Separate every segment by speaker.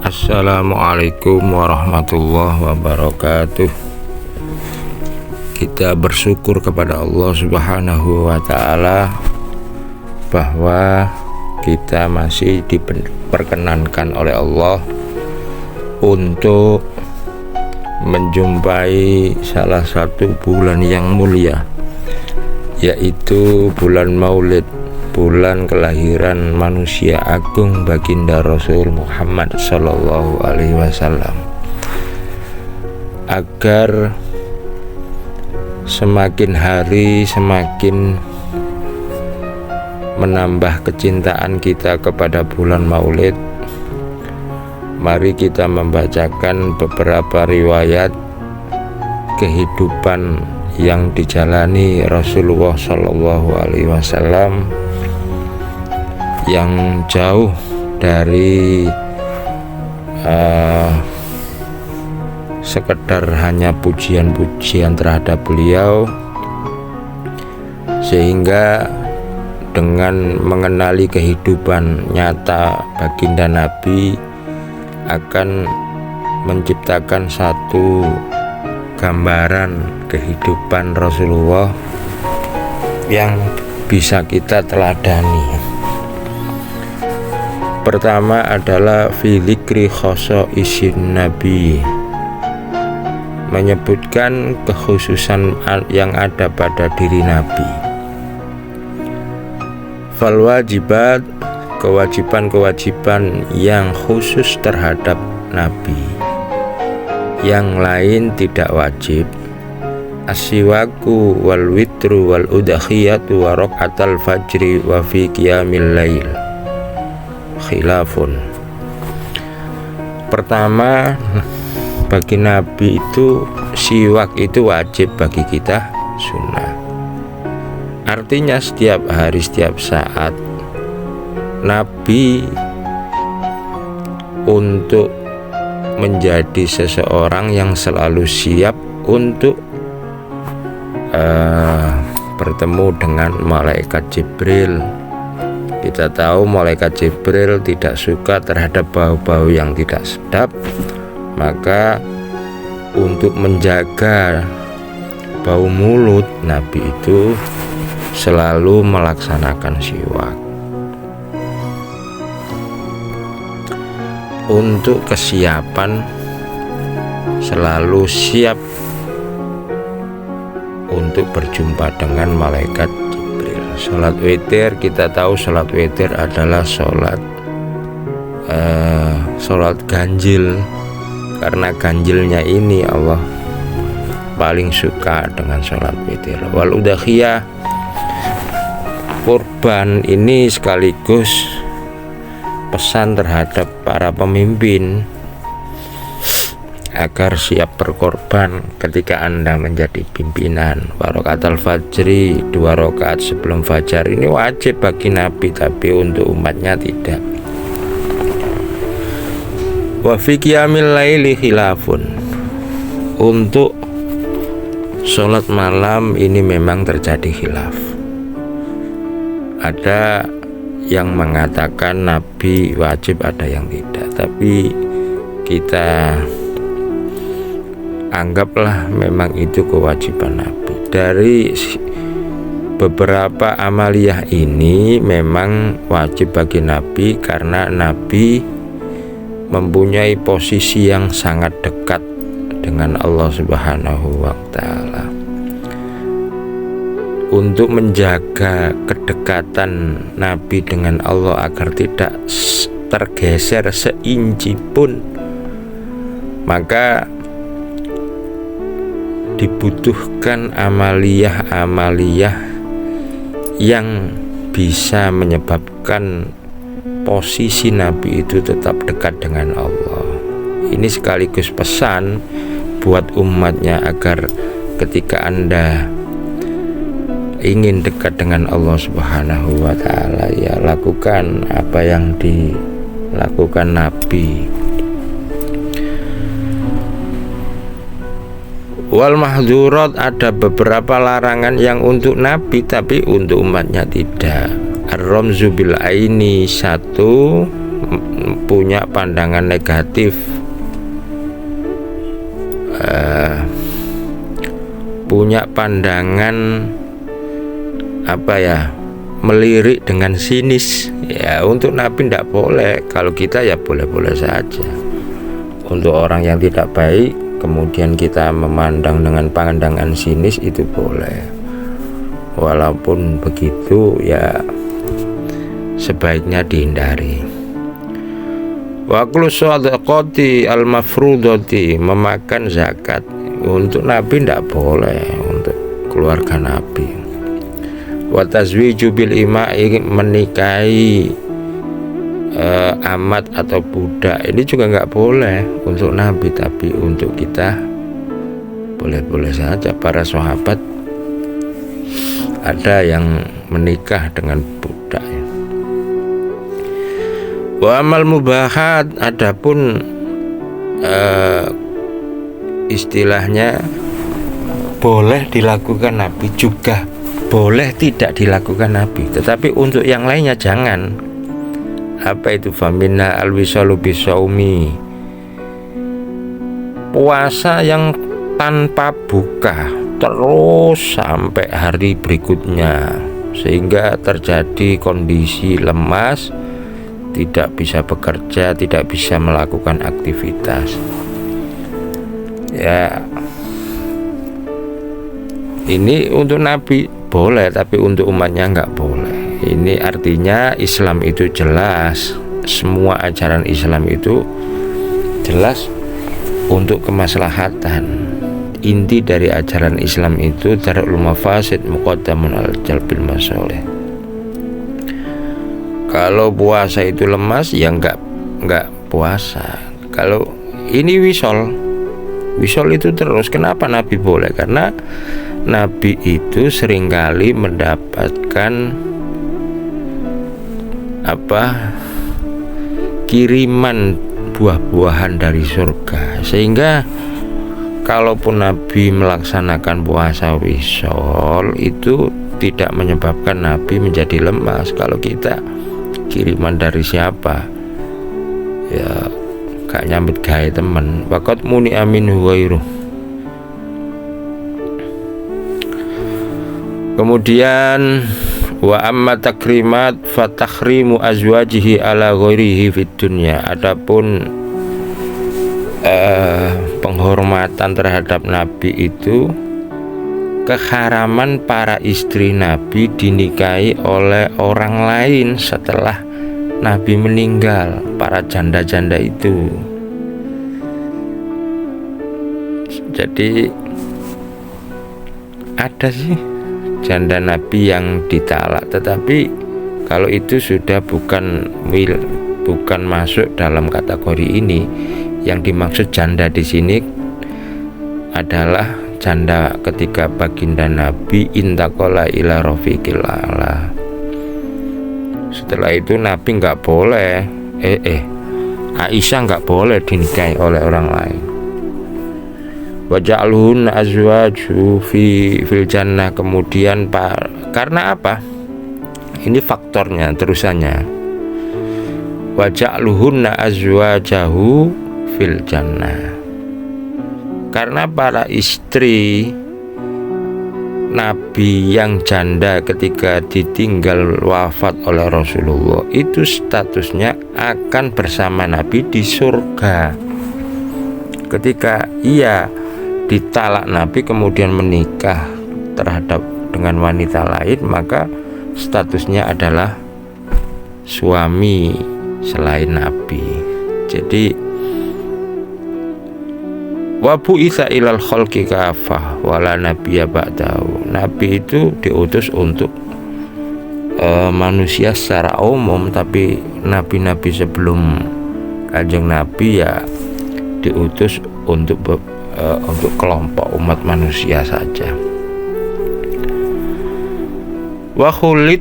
Speaker 1: Assalamualaikum warahmatullahi wabarakatuh. Kita bersyukur kepada Allah Subhanahu wa ta'ala bahwa kita masih diperkenankan oleh Allah untuk menjumpai salah satu bulan yang mulia, yaitu bulan Maulid, bulan kelahiran manusia agung baginda Rasul Muhammad Sallallahu Alaihi Wasallam, agar semakin hari semakin menambah kecintaan kita kepada bulan Maulid. Mari kita membacakan beberapa riwayat kehidupan yang dijalani Rasulullah Sallallahu Alaihi Wasallam yang jauh dari sekedar hanya pujian-pujian terhadap beliau, sehingga dengan mengenali kehidupan nyata baginda Nabi akan menciptakan satu gambaran kehidupan Rasulullah yang bisa kita teladani. Pertama adalah filikri khoso isin Nabi, menyebutkan kekhususan yang ada pada diri Nabi. Fal wajibat, kewajiban-kewajiban yang khusus terhadap Nabi, yang lain tidak wajib. Asyiwaku wal witru wal udhiyatu wa raqatal fajri wa fi qiyamil lail khilafun. Pertama, bagi Nabi itu siwak itu wajib, bagi kita sunnah. Artinya setiap hari, setiap saat Nabi untuk menjadi seseorang yang selalu siap untuk bertemu dengan malaikat Jibril. Kita tahu malaikat Jibril tidak suka terhadap bau-bau yang tidak sedap, maka untuk menjaga bau mulut, Nabi itu selalu melaksanakan siwak. Untuk kesiapan, selalu siap untuk berjumpa dengan malaikat Jibril. Sholat witir, kita tahu sholat witir adalah sholat ganjil, karena ganjilnya ini Allah paling suka dengan sholat witir. Wal udhiyah, kurban ini sekaligus pesan terhadap para pemimpin agar siap berkorban ketika Anda menjadi pimpinan. Raqatal fajri, 2 rakaat sebelum fajar, ini wajib bagi Nabi, tapi untuk umatnya tidak. Wa fi qiyamil laili khilafun, untuk sholat malam ini memang terjadi khilaf. Ada yang mengatakan Nabi wajib, ada yang tidak, tapi kita anggaplah memang itu kewajiban Nabi. Dari beberapa amaliyah ini memang wajib bagi Nabi, karena Nabi mempunyai posisi yang sangat dekat dengan Allah Subhanahu wa ta'ala. Untuk menjaga kedekatan Nabi dengan Allah agar tidak tergeser seinci pun, maka dibutuhkan amaliyah-amaliyah yang bisa menyebabkan posisi Nabi itu tetap dekat dengan Allah. Ini sekaligus pesan buat umatnya agar ketika Anda ingin dekat dengan Allah Subhanahu wa ta'ala, ya lakukan apa yang dilakukan Nabi. Wal mahzurat, ada beberapa larangan yang untuk Nabi tapi untuk umatnya tidak. Ar-ramzu bil aini, satu punya pandangan negatif, punya pandangan melirik dengan sinis. Ya, untuk Nabi tidak boleh. Kalau kita ya boleh-boleh saja. Untuk orang yang tidak baik kemudian kita memandang dengan pandangan sinis, itu boleh. Walaupun begitu ya sebaiknya dihindari. Waqlu shadaqati al-mafrudati, memakan zakat. Untuk Nabi tidak boleh, untuk keluarga Nabi. Wa tazwiju bil ima'i, menikahi amat atau budak, ini juga nggak boleh untuk Nabi, tapi untuk kita boleh-boleh saja. Para sahabat ada yang menikah dengan budak. Wa amal mubahat, adapun istilahnya boleh dilakukan Nabi, juga boleh tidak dilakukan Nabi, tetapi untuk yang lainnya jangan. Apa itu? Famina al-wisalu bisaumi, puasa yang tanpa buka terus sampai hari berikutnya, sehingga terjadi kondisi lemas, tidak bisa bekerja, tidak bisa melakukan aktivitas. Ya, ini untuk Nabi boleh, tapi untuk umatnya nggak boleh. Ini artinya Islam itu jelas, semua ajaran Islam itu jelas untuk kemaslahatan. Inti dari ajaran Islam itu darul mafasid muqaddamun al jalbil masoleh. Kalau puasa itu lemas ya nggak puasa. Kalau ini wisol itu terus. Kenapa Nabi boleh? Karena Nabi itu seringkali mendapatkan kiriman buah-buahan dari surga, sehingga kalaupun Nabi melaksanakan puasa wisol itu tidak menyebabkan Nabi menjadi lemas. Kalau kita kiriman dari siapa, ya gak nyambit gawe temen. Waqat muni amin huwairuh. Kemudian wa amma takrimat fatakhrimu azwajihi ala ghairihi fid dunya. Adapun penghormatan terhadap Nabi itu keharaman para istri Nabi dinikahi oleh orang lain setelah Nabi meninggal, para janda-janda itu. Jadi ada sih janda Nabi yang ditalak, tetapi kalau itu sudah bukan masuk dalam kategori ini. Yang dimaksud janda di sini adalah janda ketika baginda Nabi intaqala ila rafiqil a'la. Setelah itu Nabi nggak boleh, Aisyah nggak boleh dinikahi oleh orang lain. Waja'alhun azwaju fil jannah. Kemudian karena apa? Ini faktornya, terusannya. Waja'alhun azwajahu fil jannah. Karena para istri Nabi yang janda ketika ditinggal wafat oleh Rasulullah itu statusnya akan bersama Nabi di surga. Ketika ia ditalak Nabi kemudian menikah dengan wanita lain, maka statusnya adalah suami selain Nabi. Jadi wabu isa ilal khalqi kafah wala nabiyya ba'dahu. Nabi itu diutus untuk manusia secara umum, tapi nabi-nabi sebelum Kanjeng Nabi ya diutus untuk kelompok umat manusia saja. Wa khulid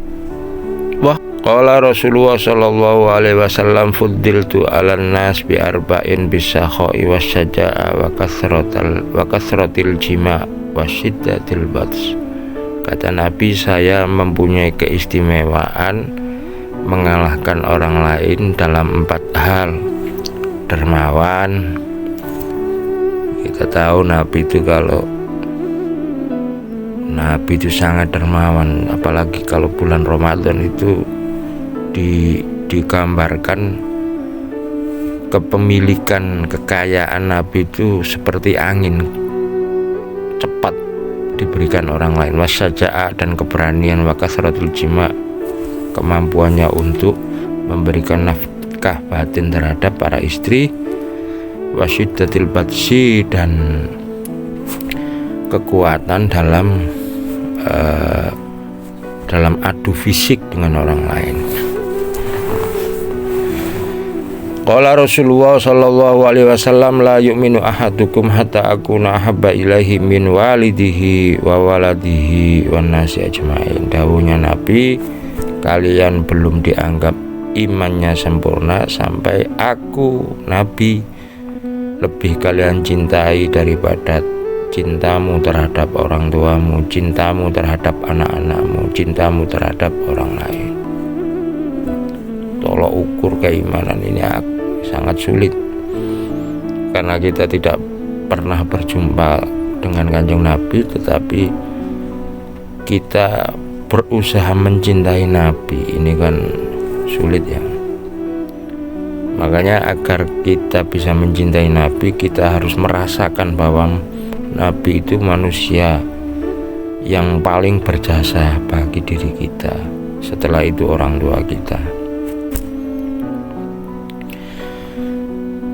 Speaker 1: wa qala Rasulullah sallallahu alaihi wasallam fuddiltu 'alan nas bi arba'in bisakha'i wasyaja'a wa kasratil jima' wa syiddatil bats. Kata Nabi, saya mempunyai keistimewaan mengalahkan orang lain dalam 4 hal. Dermawan, kita tahu Nabi itu sangat dermawan, apalagi kalau bulan Ramadan itu digambarkan kepemilikan kekayaan Nabi itu seperti angin, cepat diberikan orang lain. Wasyaja'a, dan keberanian, wa kasratul jima', kemampuannya untuk memberikan nafkah batin terhadap para istri, wasyiddatil batsi, dan kekuatan dalam adu fisik dengan orang lain. Qala Rasulullah sallallahu alaihi wasallam, la yu'minu ahadukum hatta akuna ahabba ilaihi min walidihi wa waladihi wan nasi ajmain. Dawuhnya Nabi, kalian belum dianggap imannya sempurna sampai aku Nabi lebih kalian cintai daripada cintamu terhadap orang tuamu, cintamu terhadap anak-anakmu, cintamu terhadap orang lain. Tolok ukur keimanan ini sangat sulit, karena kita tidak pernah berjumpa dengan Kanjeng Nabi, tetapi kita berusaha mencintai Nabi. Ini kan sulit ya. Makanya agar kita bisa mencintai Nabi, kita harus merasakan bahwa Nabi itu manusia yang paling berjasa bagi diri kita. Setelah itu orang tua kita.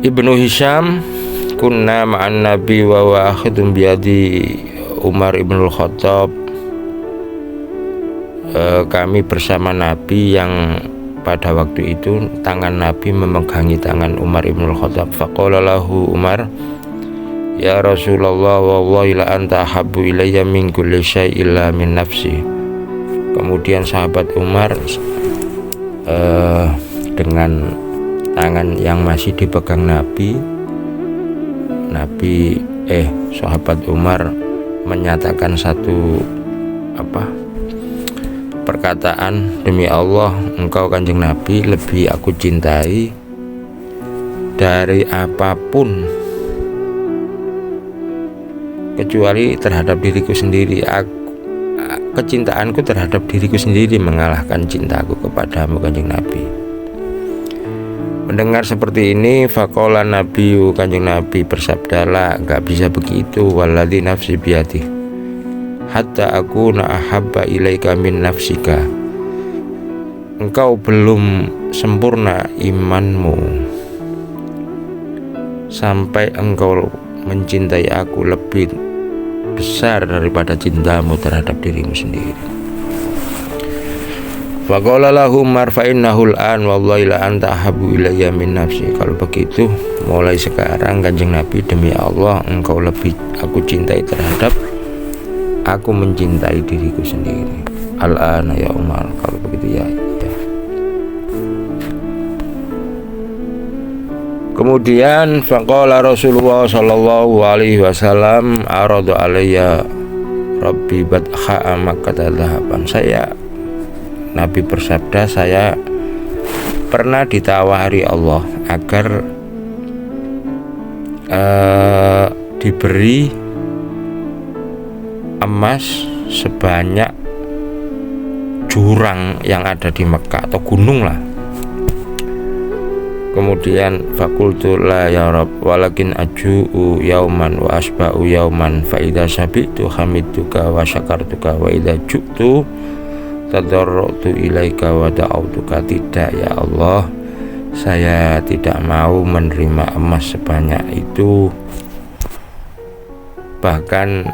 Speaker 1: Ibnu Hisham, kunna ma'an Nabi wa wa akhidun biyadi Umar ibn al-Khattab. Kami bersama Nabi yang pada waktu itu tangan Nabi memegangi tangan Umar ibn al-Khattab. Faqala lahu Umar, ya Rasulullah, wallahi la anta ahabbu ilayya min kulli syai' illa min nafsi. Kemudian sahabat Umar dengan tangan yang masih dipegang sahabat Umar menyatakan satu perkataan, demi Allah engkau Kanjeng Nabi lebih aku cintai dari apapun kecuali terhadap diriku sendiri. Kecintaanku terhadap diriku sendiri mengalahkan cintaku kepadamu Kanjeng Nabi. Mendengar seperti ini, faqala Nabi, Kanjeng Nabi bersabdalah, enggak bisa begitu, walladzi nafsi biyadi, hatta aku ahabba ilaika min nafsika. Engkau belum sempurna imanmu sampai engkau mencintai aku lebih besar daripada cintamu terhadap dirimu sendiri. Faqala lahu Umar, fa innahu al-an wallahi la anta ahabbu ilayya min nafsi. Kalau begitu, mulai sekarang Kanjeng Nabi, demi Allah engkau lebih aku cintai terhadap aku mencintai diriku sendiri. Al-ana ya Umar, kalau begitu ya. Kemudian faqala Rasulullah sallallahu alaihi wasallam, arada alayya rabbi badha makkah dhahaban. Nabi bersabda, saya pernah ditawari Allah agar diberi emas sebanyak jurang yang ada di Mekah atau gunung lah. Kemudian fakultu la ya Rabb walakin aju'u yauman wa asba'u yauman fa idza sabitu hamidtuka wa syakartuka wa idza ju'tu tadarrutu ilaika wa da'autuka. Tidak ya Allah, saya tidak mau menerima emas sebanyak itu, bahkan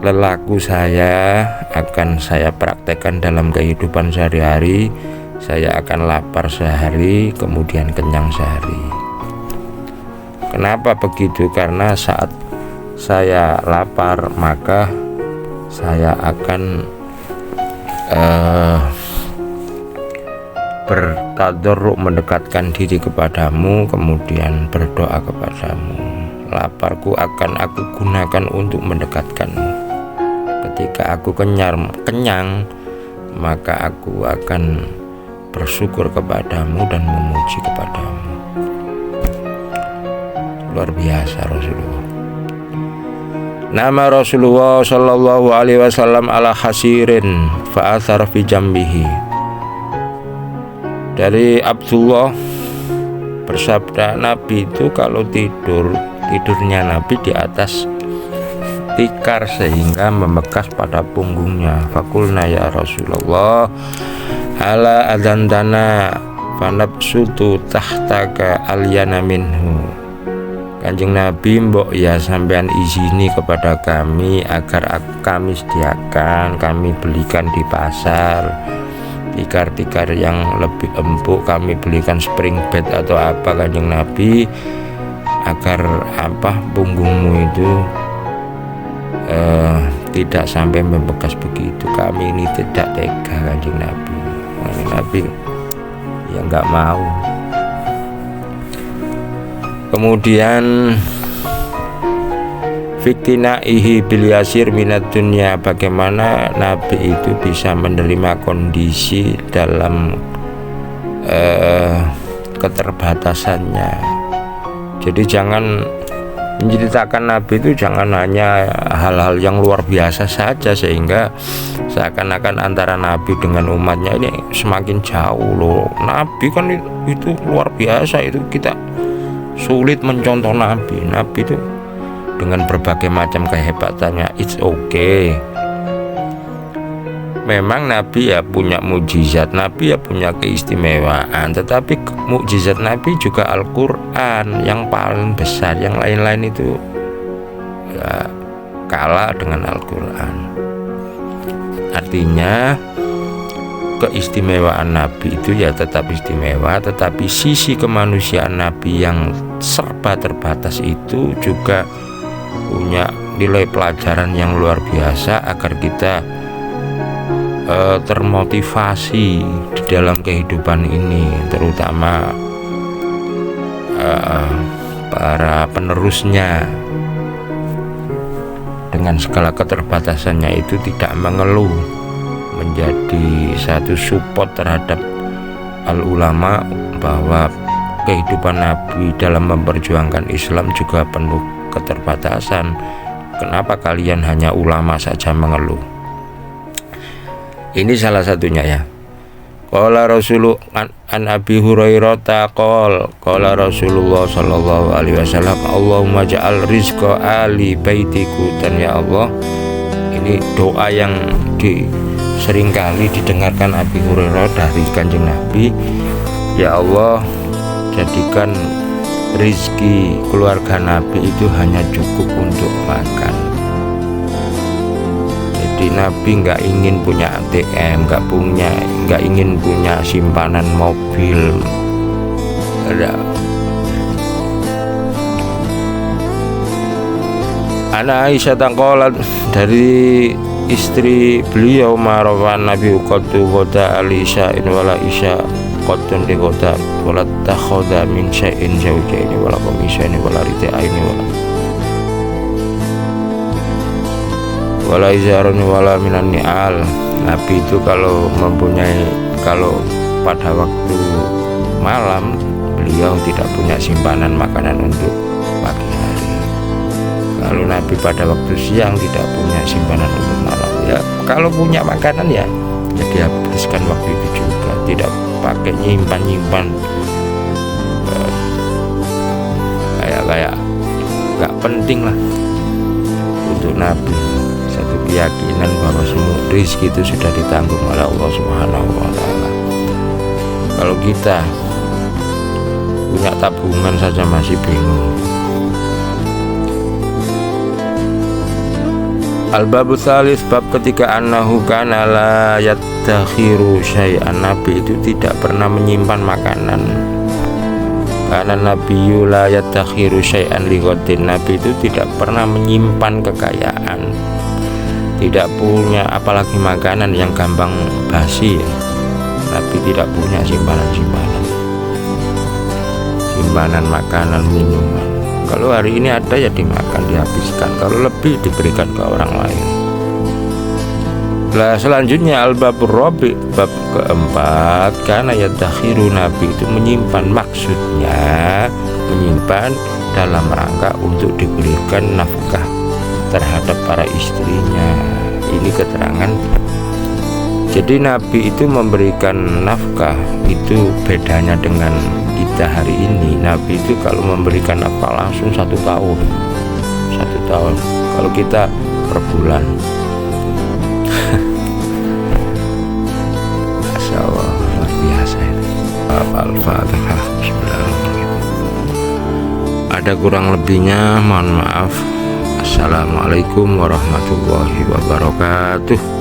Speaker 1: lelaku saya akan saya praktekkan dalam kehidupan sehari-hari. Saya akan lapar sehari, kemudian kenyang sehari. Kenapa begitu? Karena saat saya lapar, maka saya akan bertadarruk, mendekatkan diri kepadamu, kemudian berdoa kepadamu. Laparku akan aku gunakan untuk mendekatkanmu. Ketika aku kenyang, maka aku akan bersyukur kepadamu dan memuji kepadamu. Luar biasa Rasulullah. Nama Rasulullah sallallahu alaihi wasallam ala hasirin fa'athar fi jambihi. Dari Abdullah bersabda, Nabi itu kalau tidurnya Nabi di atas tikar sehingga membekas pada punggungnya. Fakulna ya Rasulullah ala adandana fanabsutu tahtaka alyana minhu. Kanjeng Nabi, mbok ya sampean izini kepada kami agar kami sediakan, kami belikan di pasar tikar-tikar yang lebih empuk, kami belikan spring bed atau apa Kanjeng Nabi, agar punggungmu itu tidak sampai membekas begitu. Kami ini tidak tega Kanjeng Nabi. Kanjeng Nabi ya nggak mau. Kemudian fiktinaihi bil yasir minat dunya, bagaimana Nabi itu bisa menerima kondisi dalam keterbatasannya. Jadi jangan menceritakan Nabi itu jangan hanya hal-hal yang luar biasa saja sehingga seakan-akan antara Nabi dengan umatnya ini semakin jauh loh. Nabi kan itu luar biasa, itu kita sulit mencontoh Nabi. Nabi itu dengan berbagai macam kehebatannya, it's okay. Memang Nabi ya punya mukjizat, Nabi ya punya keistimewaan, tetapi mukjizat Nabi juga Al-Quran yang paling besar. Yang lain-lain itu ya kalah dengan Al-Quran. Artinya keistimewaan Nabi itu ya tetap istimewa, tetapi sisi kemanusiaan Nabi yang serba terbatas itu juga punya nilai pelajaran yang luar biasa agar kita termotivasi di dalam kehidupan ini, terutama para penerusnya dengan segala keterbatasannya itu tidak mengeluh, menjadi satu support terhadap al-ulama bahwa kehidupan Nabi dalam memperjuangkan Islam juga penuh keterbatasan. Kenapa kalian hanya ulama saja mengeluh? Ini salah satunya ya. Qala Rasulullah an Abi Hurairah qala Rasulullah sallallahu alaihi wasallam, Allahumma ja'al rizqa ali baitiku. Dan ya Allah, ini doa yang seringkali didengarkan Abi Hurairah dari Kanjeng Nabi. Ya Allah, jadikan rizki keluarga Nabi itu hanya cukup untuk makan. Jadi Nabi nggak ingin punya ATM, nggak ingin punya simpanan mobil. Ada Ana Aisyah tangkolat, dari istri beliau, marwan Nabi qatu qada alisya in wala isya qatun di qada wala takhoda min syai'in zawjaini wala qamisaini wala ridaaini wala izarun wala minan ni'al. Nabi itu kalau pada waktu malam beliau tidak punya simpanan makanan untuk pagi hari. Kalau Nabi pada waktu siang tidak punya simpanan untuk malam. Ya kalau punya makanan ya dihabiskan waktu itu juga, tidak pakai nyimpan kayak nggak penting lah. Untuk Nabi satu keyakinan bahwa semua rezeki itu sudah ditanggung oleh Allah Subhanahu wa Ta'ala. Kalau kita punya tabungan saja masih bingung. Al-babu tsalis, bab ketiga, annahu kana la yattakhiru syai'an. Nabi itu tidak pernah menyimpan makanan. Karena Nabi la yattakhiru syai'an li ghadin. Nabi itu tidak pernah menyimpan kekayaan, tidak punya apalagi makanan yang gampang basi. Nabi tidak punya simpanan makanan, minuman. Kalau hari ini ada ya dimakan, dihabiskan. Kalau lebih diberikan ke orang lain. Lah selanjutnya al-babur rabi, bab keempat, karena yadakhiru, Nabi itu menyimpan, maksudnya menyimpan dalam rangka untuk diberikan nafkah terhadap para istrinya. Ini keterangan. Jadi Nabi itu memberikan nafkah, itu bedanya dengan kita hari ini. Nabi itu kalau memberikan nafkah langsung 1 tahun, 1 tahun. Kalau kita per bulan. Masya Allah, luar biasa ini. Al-Fatihah. Bismillahirrahmanirrahim. Ada kurang lebihnya, mohon maaf. Assalamualaikum warahmatullahi wabarakatuh.